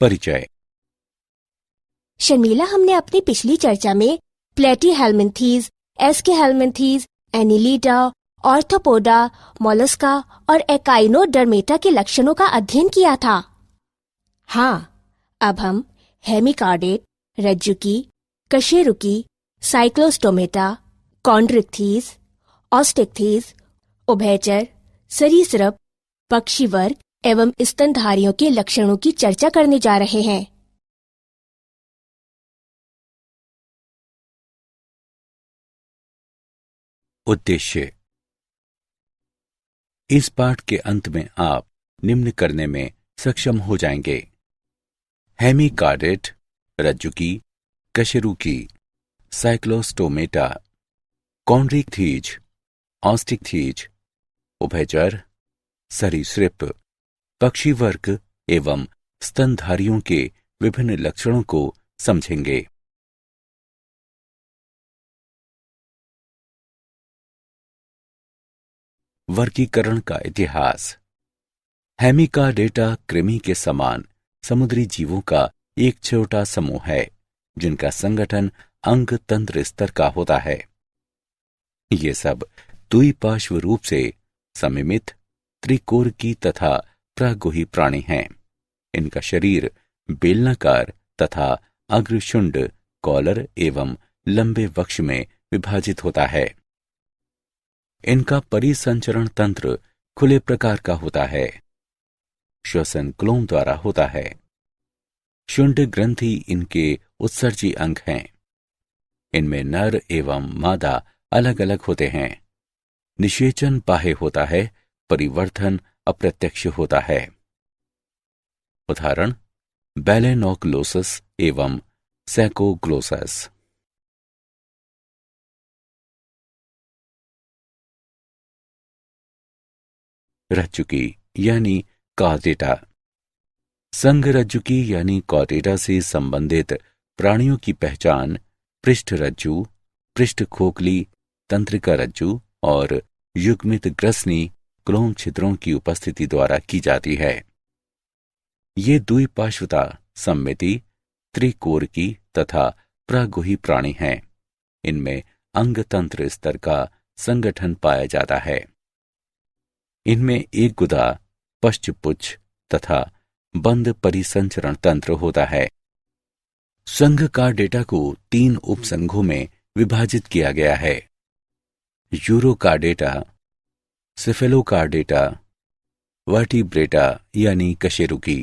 परिचय। शर्मिला, हमने अपनी पिछली चर्चा में प्लेटीहेल्मिन्थीज, एस्केहेल्मिन्थीज, एनिलिडा, ऑर्थोपोडा, मोलस्का और एकाइनोडर्मेटा के लक्षणों का अध्ययन किया था। हाँ, अब हम हेमिकार्डेट, रज्जुकी, कशेरुकी, साइक्लोस्टोमेटा, कॉन्ड्रिक्थीज, ऑस्टिक्थीज, उभयचर, सरीसृप, पक्षी वर्ग एवं स्तनधारियों के लक्षणों की चर्चा करने जा रहे हैं। उद्देश्य। इस पाठ के अंत में आप निम्न करने में सक्षम हो जाएंगे: हेमिकार्डेट, रज्जुकी, कशेरुकी, साइक्लोस्टोमेटा, कॉन्ड्रिक्थीज, ऑस्टिक्थीज, उभयचर, सरीसृप, पक्षी वर्ग एवं स्तनधारियों के विभिन्न लक्षणों को समझेंगे। वर्गीकरण का इतिहास। हेमिकार्डेटा कृमि के समान समुद्री जीवों का एक छोटा समूह है जिनका संगठन अंग तंत्र स्तर का होता है। ये सब द्विपार्श्व रूप से सममित, त्रिकोरकी तथा प्रागुही प्राणी हैं। इनका शरीर बेलनाकार तथा अग्रशुंड, कॉलर एवं लंबे वक्ष में विभाजित होता है। इनका परिसंचरण तंत्र खुले प्रकार का होता है। श्वसन क्लोम द्वारा होता है। शुंड ग्रंथि इनके उत्सर्जी अंग हैं। इनमें नर एवं मादा अलग अलग होते हैं। निषेचन बाह्य होता है, परिवर्धन अप्रत्यक्ष होता है। उदाहरण: बैलेनोग्लोसस एवं सैकोग्लोसस। रज्जुकी यानी कॉर्डेटा। संघ रज्जुकी यानी कॉर्डेटा से संबंधित प्राणियों की पहचान पृष्ठ रज्जु, पृष्ठ खोखली, तंत्रिका रज्जु और युग्मित ग्रसनी क्लोम छिद्रों की उपस्थिति द्वारा की जाती है। ये द्विपार्श्वता, सम्मिति, त्रिकोरकी तथा प्रागुही प्राणी हैं। इनमें अंग तंत्र स्तर का संगठन पाया जाता है। इनमें एक गुदा, पश्चपुच्छ तथा बंद परिसंचरण तंत्र होता है। संघ कार्डेटा को 3 उपसंघों में विभाजित किया गया है: यूरोकार्डेटा, सिफेलोकार्डेटा, वर्टिब्रेटा यानी कशेरुकी।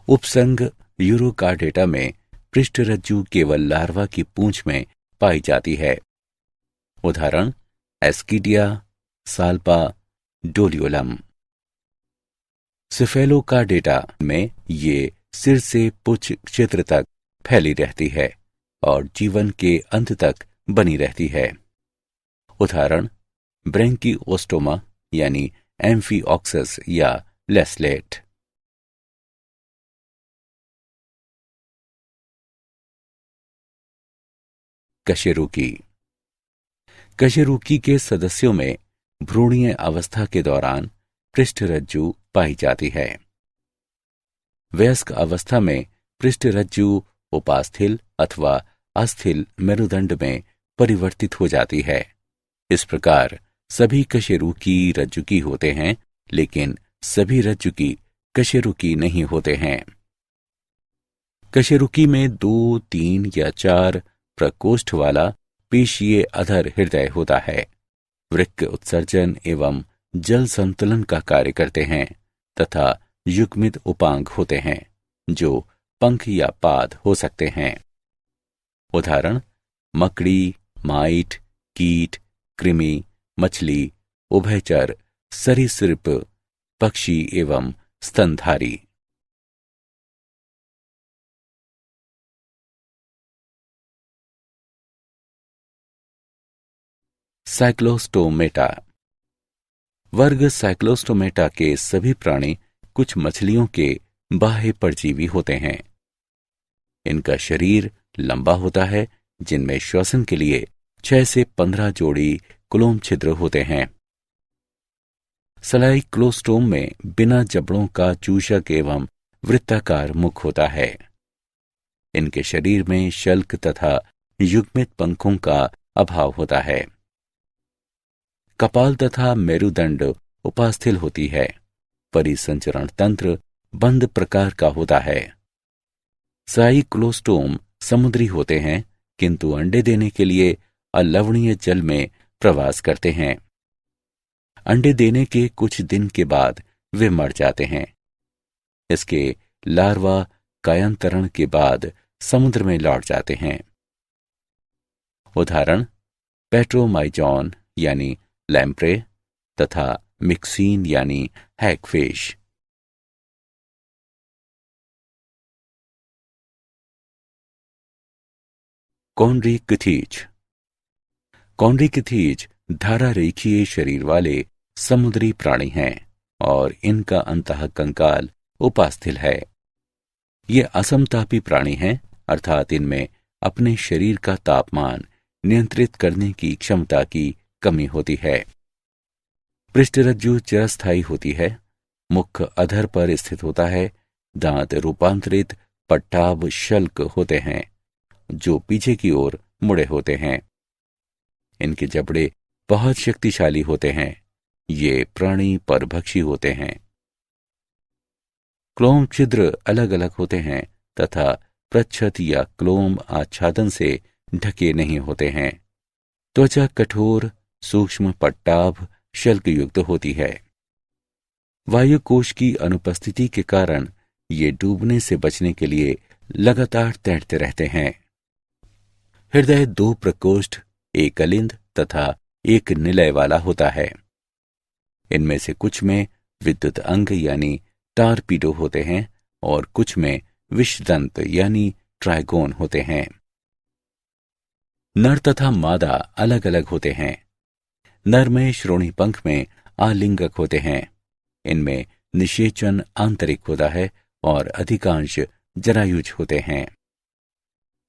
उपसंघ यूरोकार्डेटा में पृष्ठ रज्जु केवल लार्वा की पूंछ में पाई जाती है। उदाहरण: एस्किडिया, साल्पा, डोलियोलम। सिफेलोकार्डेटा में ये सिर से पुच्छ क्षेत्र तक फैली रहती है और जीवन के अंत तक बनी रहती है। उदाहरण: ब्रैंकियोस्टोमा यानी एम्फीऑक्सस या लेस्लेट। कशेरुकी। कशेरुकी के सदस्यों में भ्रूणीय अवस्था के दौरान पृष्ठ रज्जु पाई जाती है। वयस्क अवस्था में पृष्ठ रज्जु उपास्थिल अथवा अस्थिल मेरुदंड में परिवर्तित हो जाती है। इस प्रकार सभी कशेरुकी रज्जुकी होते हैं, लेकिन सभी रज्जुकी कशेरुकी नहीं होते हैं। कशेरुकी में 2, 3 या 4 प्रकोष्ठ वाला पेशीय अधर हृदय होता है। वृक्क उत्सर्जन एवं जल संतुलन का कार्य करते हैं तथा युग्मित उपांग होते हैं जो पंख या पाद हो सकते हैं। उदाहरण: मकड़ी, माइट, कीट, कृमि, मछली, उभयचर, सरीसृप, पक्षी एवं स्तनधारी। साइक्लोस्टोमेटा। वर्ग साइक्लोस्टोमेटा के सभी प्राणी कुछ मछलियों के बाह्य परजीवी होते हैं। इनका शरीर लंबा होता है, जिनमें श्वसन के लिए 6 से 15 जोड़ी क्लोम छिद्र होते हैं। साइक्लोस्टोम में बिना जबड़ों का चूषक एवं वृत्ताकार मुख होता है। इनके शरीर में शल्क तथा युग्मित पंखों का अभाव होता है। कपाल तथा मेरुदंड उपास्थिल होती है। परिसंचरण तंत्र बंद प्रकार का होता है। साइक्लोस्टोम समुद्री होते हैं, किंतु अंडे देने के लिए अलवणीय जल में प्रवास करते हैं। अंडे देने के कुछ दिन के बाद वे मर जाते हैं। इसके लार्वा कायांतरण के बाद समुद्र में लौट जाते हैं। उदाहरण पेट्रोमाइजॉन यानी लैम्प्रे तथा मिक्सीन यानी हैगफिश। कॉन्ड्रिकथीज। कॉन्ड्रिकथीज धारा रेखीय शरीर वाले समुद्री प्राणी हैं और इनका अंतः कंकाल उपास्थिल है। ये असमतापी प्राणी हैं, अर्थात इनमें अपने शरीर का तापमान नियंत्रित करने की क्षमता की कमी होती है। पृष्ठरज्जु चिरस्थायी होती है। मुख अधर पर स्थित होता है। दांत रूपांतरित पट्टाभ शल्क होते हैं जो पीछे की ओर मुड़े होते हैं। इनके जबड़े बहुत शक्तिशाली होते हैं। ये प्राणी परभक्षी होते हैं। क्लोम छिद्र अलग अलग होते हैं तथा प्रच्छद या क्लोम आच्छादन से ढके नहीं होते हैं। त्वचा कठोर सूक्ष्म पट्टाभ शल्क युक्त होती है। वायु कोश की अनुपस्थिति के कारण ये डूबने से बचने के लिए लगातार तैरते रहते हैं। हृदय 2 प्रकोष्ठ, एक अलिंद तथा एक निलय वाला होता है। इनमें से कुछ में विद्युत अंग यानी टारपीडो होते हैं और कुछ में विषदंत यानी ट्राइगोन होते हैं। नर तथा मादा अलग अलग होते हैं। नर में श्रोणी पंख में आलिंगक होते हैं। इनमें निषेचन आंतरिक होता है और अधिकांश जरायुज होते हैं।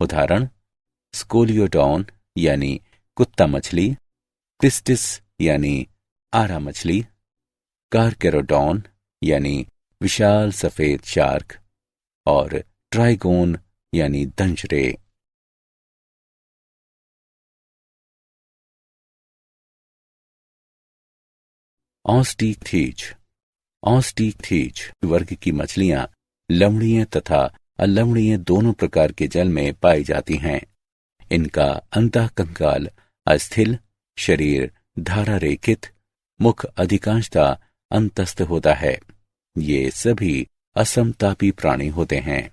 उदाहरण स्कोलियोडॉन यानी कुत्ता मछली, टिस्टिस यानी आरा मछली, कारकेरोडॉन यानी विशाल सफेद शार्क और ट्राइगोन यानी दंशरे। ऑस्टिकथीज। ऑस्टिकथीज वर्ग की मछलियां लवणीय तथा अलवणीय दोनों प्रकार के जल में पाई जाती हैं। इनका अंतः कंकाल अस्थिल, शरीर धारा रेखित, मुख अधिकांशतः अंतस्थ होता है। ये सभी असमतापी प्राणी होते हैं।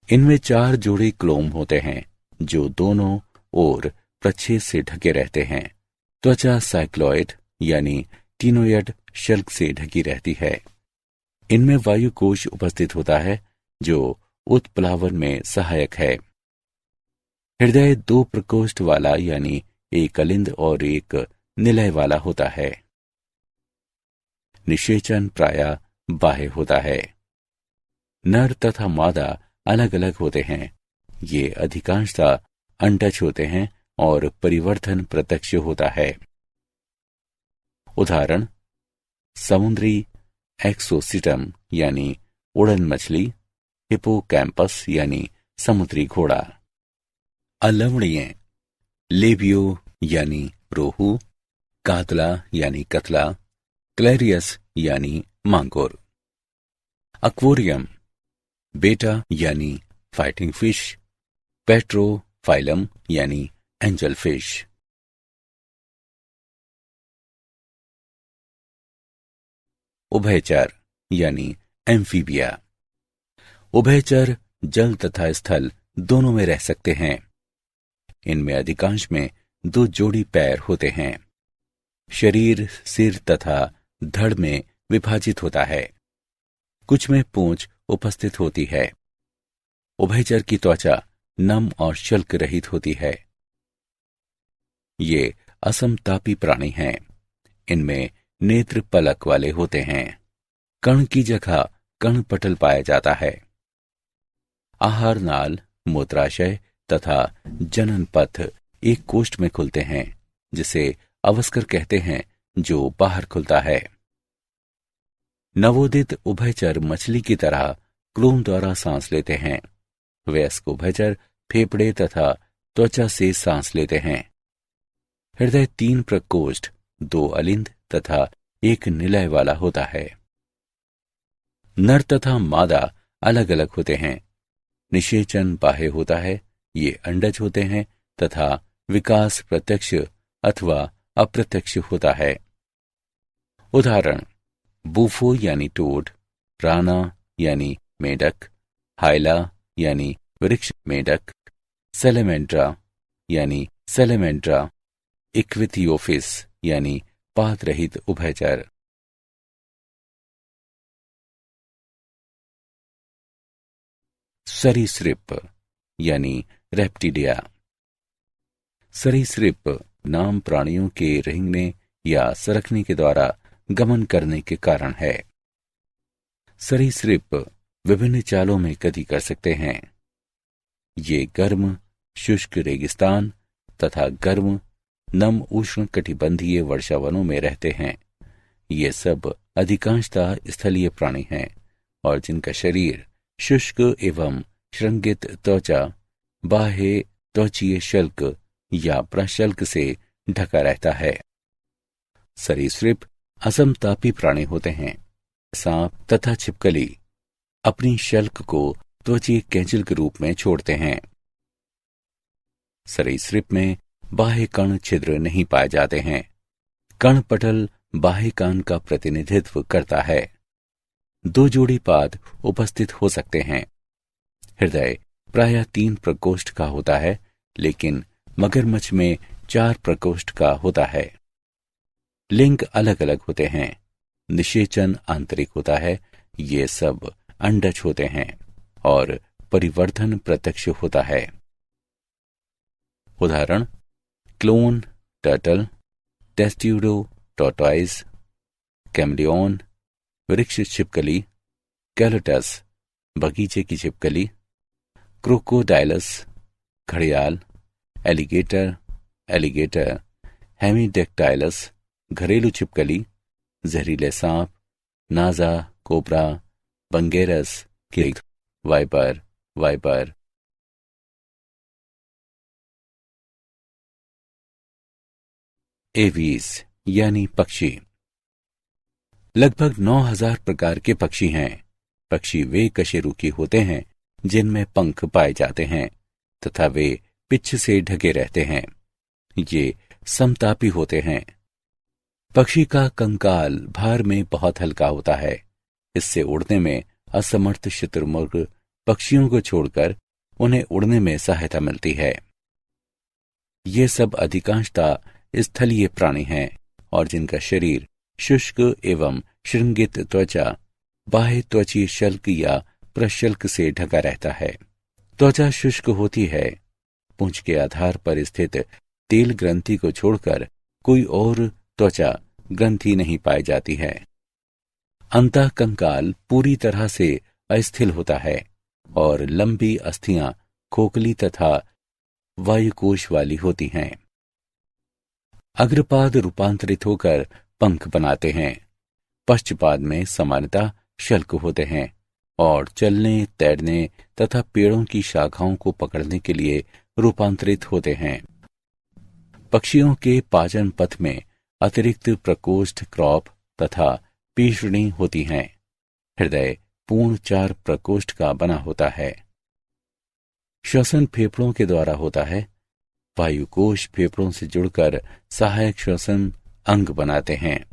इनमें 4 जोड़े क्लोम होते हैं जो दोनों ओर प्रच्छेद से ढके रहते हैं। त्वचा साइक्लॉइड यानी टीनोइड शल्क से ढकी रहती है। इनमें वायु कोश उपस्थित होता है जो उत्प्लावन में सहायक है। हृदय 2 प्रकोष्ठ वाला यानी एक अलिंद और एक निलय वाला होता है। निषेचन प्रायः बाह्य होता है। नर तथा मादा अलग अलग होते हैं। ये अधिकांशतः अंडज होते हैं और परिवर्तन प्रत्यक्ष होता है। उदाहरण समुद्री एक्सोसिटम यानी उड़न मछली, हिपोकैम्पस यानी समुद्री घोड़ा। अलवणीय लेबियो यानी रोहू, कातला यानी कतला, क्लेरियस यानी मांगुर। अक्वेरियम बेटा यानी फाइटिंग फिश, पेट्रोफाइलम यानी एंजल फिश। उभयचर यानी एम्फीबिया। उभयचर जल तथा स्थल दोनों में रह सकते हैं। इनमें अधिकांश में 2 जोड़ी पैर होते हैं। शरीर सिर तथा धड़ में विभाजित होता है। कुछ में पूंछ उपस्थित होती है। उभयचर की त्वचा नम और शल्क रहित होती है। ये असमतापी प्राणी हैं। इनमें नेत्र पलक वाले होते हैं। कण की जगह कण पटल पाया जाता है। आहार नाल, मूत्राशय तथा जनन पथ एक कोष्ठ में खुलते हैं जिसे अवस्कर कहते हैं, जो बाहर खुलता है। नवोदित उभयचर मछली की तरह क्लोम द्वारा सांस लेते हैं। वयस्क उभयचर फेफड़े तथा त्वचा से सांस लेते हैं। हृदय 3 प्रकोष्ठ, 2 अलिंद तथा 1 निलय वाला होता है। नर तथा मादा अलग अलग होते हैं। निषेचन बाह्य होता है, ये अंडज होते हैं तथा विकास प्रत्यक्ष अथवा अप्रत्यक्ष होता है। उदाहरण: बूफो यानी टोड, राना यानी मेढक, हाइला यानी वृक्ष मेढक, सेलेमेंड्रा यानी सेलेमेंड्रा, इक्विथियोफिस यानी पाद रहित उभयचर। सरीसृप यानी रेप्टिडिया। सरीसृप नाम प्राणियों के रेंगने या सरकने के द्वारा गमन करने के कारण है। सरीसृप विभिन्न चालों में गति कर सकते हैं। ये गर्म शुष्क रेगिस्तान तथा गर्म नम उष्ण कटिबंधीय वर्षावनों में रहते हैं। ये सब अधिकांशतः स्थलीय प्राणी हैं और जिनका शरीर शुष्क एवं श्रृंगित त्वचा, बाह्य त्वचीय शल्क या प्रशल्क से ढका रहता है। सरीसृप असमतापी प्राणी होते हैं। सांप तथा छिपकली अपनी शल्क को त्वचीय कैंचिल के रूप में छोड़ते हैं। सरीसृप में बाह्य कण छिद्र नहीं पाए जाते हैं। कण पटल बाह्य कान का प्रतिनिधित्व करता है। 2 जोड़ी पाद उपस्थित हो सकते हैं। हृदय प्रायः 3 प्रकोष्ठ का होता है, लेकिन मगरमच्छ में 4 प्रकोष्ठ का होता है। लिंग अलग अलग होते हैं। निषेचन आंतरिक होता है, ये सब अंडज होते हैं, और परिवर्धन प्रत्यक्ष होता है। उदाहरण: क्लोन टर्टल, टेस्ट्यूडो टॉर्टॉइज, कैमलियोन वृक्ष छिपकली, कैलोटस बगीचे की छिपकली, क्रोकोडाइलस घड़ियाल, एलिगेटर, हेमीडेक्टाइलस घरेलू छिपकली, जहरीले सांप, नाजा, कोबरा, बंगेरस, किंग, वाइपर। एवीज यानी पक्षी। लगभग 9000 प्रकार के पक्षी हैं। पक्षी वे कशेरुकी होते हैं जिनमें पंख पाए जाते हैं तथा वे पिच्छ से ढके रहते हैं। ये समतापी होते हैं। पक्षी का कंकाल भार में बहुत हल्का होता है। इससे उड़ने में असमर्थ शुतुरमुर्ग पक्षियों को छोड़कर उन्हें उड़ने में सहायता मिलती है। ये सब अधिकांशतः स्थलीय प्राणी हैं और जिनका शरीर शुष्क एवं श्रृंगित त्वचा, बाह्य त्वचीय शल्क या प्रशल्क से ढका रहता है। त्वचा शुष्क होती है। पूंछ के आधार पर स्थित तेल ग्रंथि को छोड़कर कोई और त्वचा ग्रंथि नहीं पाई जाती है। अंतः कंकाल पूरी तरह से अस्थिल होता है और लंबी अस्थियां खोखली तथा वायुकोश वाली होती हैं। अग्रपाद रूपांतरित होकर पंख बनाते हैं। पश्चपाद में सामान्यतः शल्क होते हैं और चलने, तैरने तथा पेड़ों की शाखाओं को पकड़ने के लिए रूपांतरित होते हैं। पक्षियों के पाचन पथ में अतिरिक्त प्रकोष्ठ, क्रॉप तथा पीषणी होती हैं। हृदय पूर्ण 4 प्रकोष्ठ का बना होता है। श्वसन फेफड़ों के द्वारा होता है। वायुकोश फेफड़ों से जुड़कर सहायक श्वसन अंग बनाते हैं।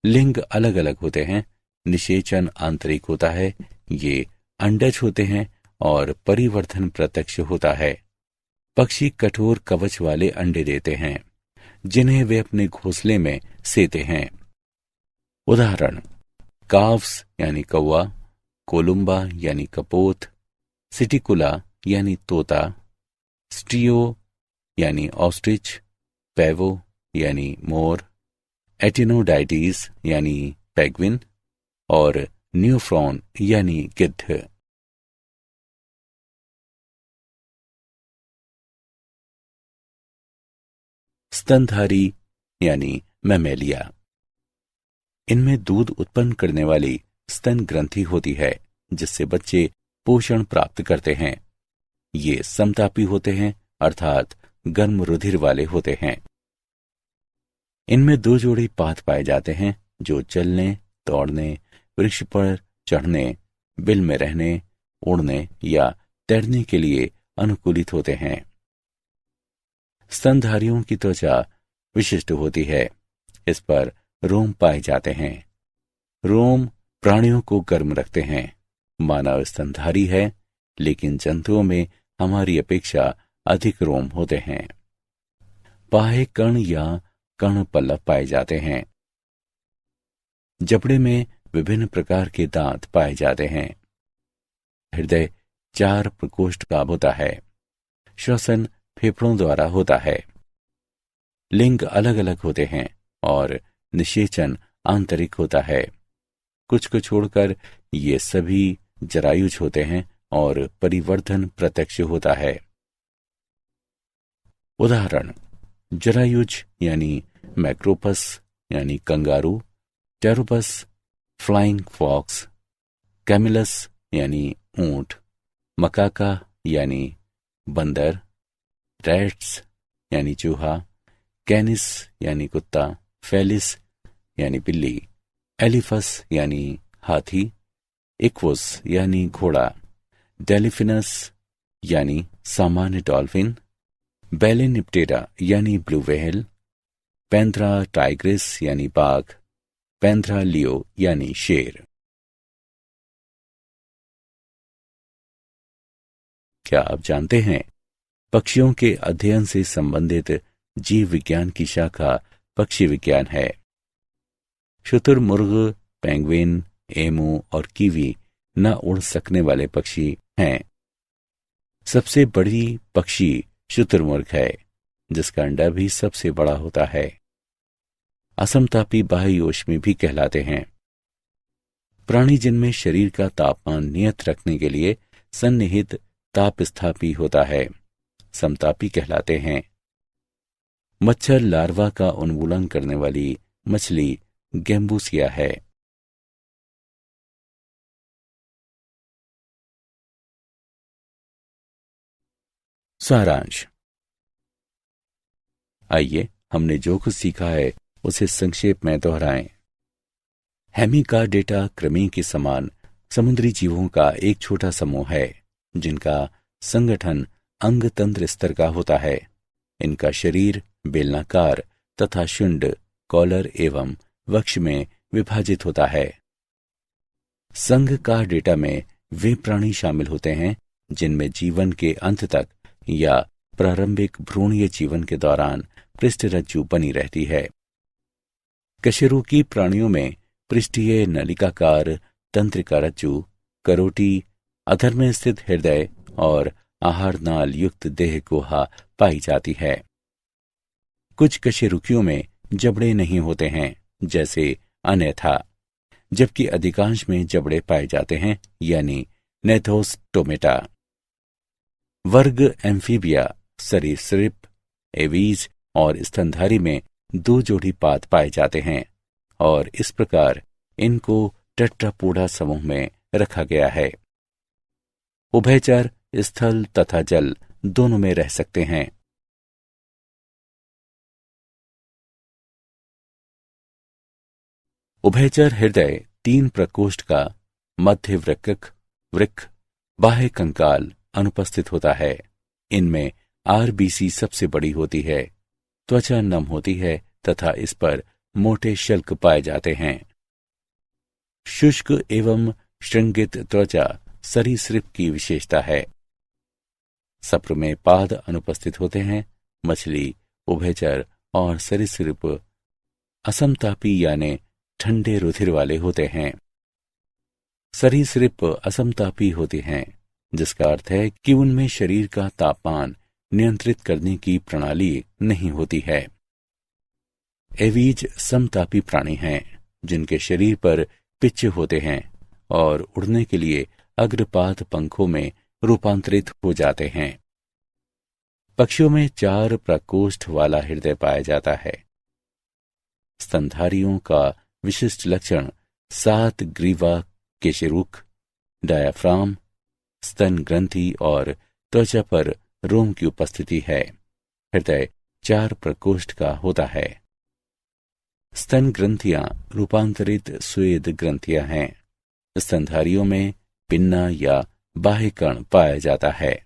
लिंग अलग अलग होते हैं। निषेचन आंतरिक होता है। ये अंडज होते हैं और परिवर्धन प्रत्यक्ष होता है। पक्षी कठोर कवच वाले अंडे देते हैं जिन्हें वे अपने घोंसले में सेते हैं। उदाहरण: काव्स यानी कौवा, कोलुम्बा यानी कपोत, सिटिकुला यानी तोता, स्ट्रियो यानी ऑस्ट्रिच, पैवो यानी मोर, एटिनोडाइटीज यानी पेंगुइन और न्यूफ्रॉन यानी गिद्ध। स्तनधारी यानी मैमेलिया। इनमें दूध उत्पन्न करने वाली स्तन ग्रंथि होती है, जिससे बच्चे पोषण प्राप्त करते हैं। ये समतापी होते हैं, अर्थात गर्म रुधिर वाले होते हैं। इनमें 2 जोड़ी पाद पाए जाते हैं, जो चलने, दौड़ने, वृक्ष पर चढ़ने, बिल में रहने, उड़ने या तैरने के लिए अनुकूलित होते हैं। स्तनधारियों की त्वचा विशिष्ट होती है। इस पर रोम पाए जाते हैं। रोम प्राणियों को गर्म रखते हैं। मानव स्तनधारी है, लेकिन जंतुओं में हमारी अपेक्षा अधिक रोम होते हैं। बाह्य कर्ण या कर्ण पल्लव पाए जाते हैं। जबड़े में विभिन्न प्रकार के दांत पाए जाते हैं। हृदय 4 प्रकोष्ठ का होता है। श्वसन फेफड़ों द्वारा होता है। लिंग अलग अलग होते हैं और निषेचन आंतरिक होता है। कुछ को छोड़कर ये सभी जरायुज होते हैं और परिवर्धन प्रत्यक्ष होता है। उदाहरण: जरायुज यानी मैक्रोपस यानी kangaroo, Pteropus flying fox, Camelus यानी ऊंट, मकाका यानी बंदर, रैट्स यानी चूहा, कैनिस यानी कुत्ता, फेलिस यानी बिल्ली, एलिफस यानी हाथी, इक्वस यानी घोड़ा, डेलिफिनस यानी सामान्य डॉल्फिन, बेलेनिप्टेरा यानी ब्लू व्हेल, पैंथरा टाइग्रिस यानी बाघ, पैंथरा लियो यानी शेर। क्या आप जानते हैं, पक्षियों के अध्ययन से संबंधित जीव विज्ञान की शाखा पक्षी विज्ञान है। शुतुरमुर्ग, पेंगुइन, एमू और कीवी न उड़ सकने वाले पक्षी हैं। सबसे बड़ी पक्षी शुतुरमुर्ग है, जिसका अंडा भी सबसे बड़ा होता है। असमतापी बाह्यकोश भी कहलाते हैं। प्राणी जिनमें शरीर का तापमान नियत रखने के लिए सन्निहित तापस्थापी होता है, समतापी कहलाते हैं। मच्छर लार्वा का उन्मूलन करने वाली मछली गैम्बूसिया है। सारांश। आइए हमने जो कुछ सीखा है उसे संक्षेप में दोहराएं। हेमिकार्डेटा कृमि के समान समुद्री जीवों का एक छोटा समूह है, जिनका संगठन अंग तंत्र स्तर का होता है। इनका शरीर बेलनाकार तथा शुंड, कॉलर एवं वक्ष में विभाजित होता है। संघकार्डेटा में वे प्राणी शामिल होते हैं जिनमें जीवन के अंत तक या प्रारंभिक भ्रूणीय जीवन के दौरान पृष्ठरज्जु बनी रहती है। कशेरुकी प्राणियों में पृष्ठीय नलिकाकार तंत्रिका रज्जु, करोटी, अधर में स्थित हृदय और आहार नाल युक्त देह गुहा पाई जाती है। कुछ कशेरुकियों में जबड़े नहीं होते हैं, जैसे अन्यथा, जबकि अधिकांश में जबड़े पाए जाते हैं, यानी नेथोस्टोमेटा। वर्ग एम्फीबिया, सरीसृप, एवीज और स्तनधारी में 2 जोड़ी पाद पाए जाते हैं और इस प्रकार इनको टेट्रापोडा समूह में रखा गया है। उभयचर स्थल तथा जल दोनों में रह सकते हैं। उभयचर हृदय 3 प्रकोष्ठ का मध्य वृक्क बाह्य कंकाल अनुपस्थित होता है। इनमें आरबीसी सबसे बड़ी होती है। त्वचा नम होती है तथा इस पर मोटे शल्क पाए जाते हैं। शुष्क एवं श्रृंगित त्वचा सरीसृप की विशेषता है। सप्र में पाद अनुपस्थित होते हैं। मछली, उभयचर और सरीसृप असमतापी यानी ठंडे रुधिर वाले होते हैं। सरीसृप असमतापी होते हैं, जिसका अर्थ है कि उनमें शरीर का तापमान नियंत्रित करने की प्रणाली नहीं होती है। एवीज समतापी प्राणी हैं, जिनके शरीर पर पिच्च होते हैं और उड़ने के लिए अग्रपाद पंखों में रूपांतरित हो जाते हैं। पक्षियों में 4 प्रकोष्ठ वाला हृदय पाया जाता है। स्तनधारियों का विशिष्ट लक्षण 7 ग्रीवा केशरुख, डायाफ्राम, स्तन ग्रंथि और त्वचा पर रोम की उपस्थिति है। हृदय 4 प्रकोष्ठ का होता है। स्तन ग्रंथियां रूपांतरित स्वेद ग्रंथियां हैं। स्तनधारियों में पिन्ना या बाह्यकर्ण पाया जाता है।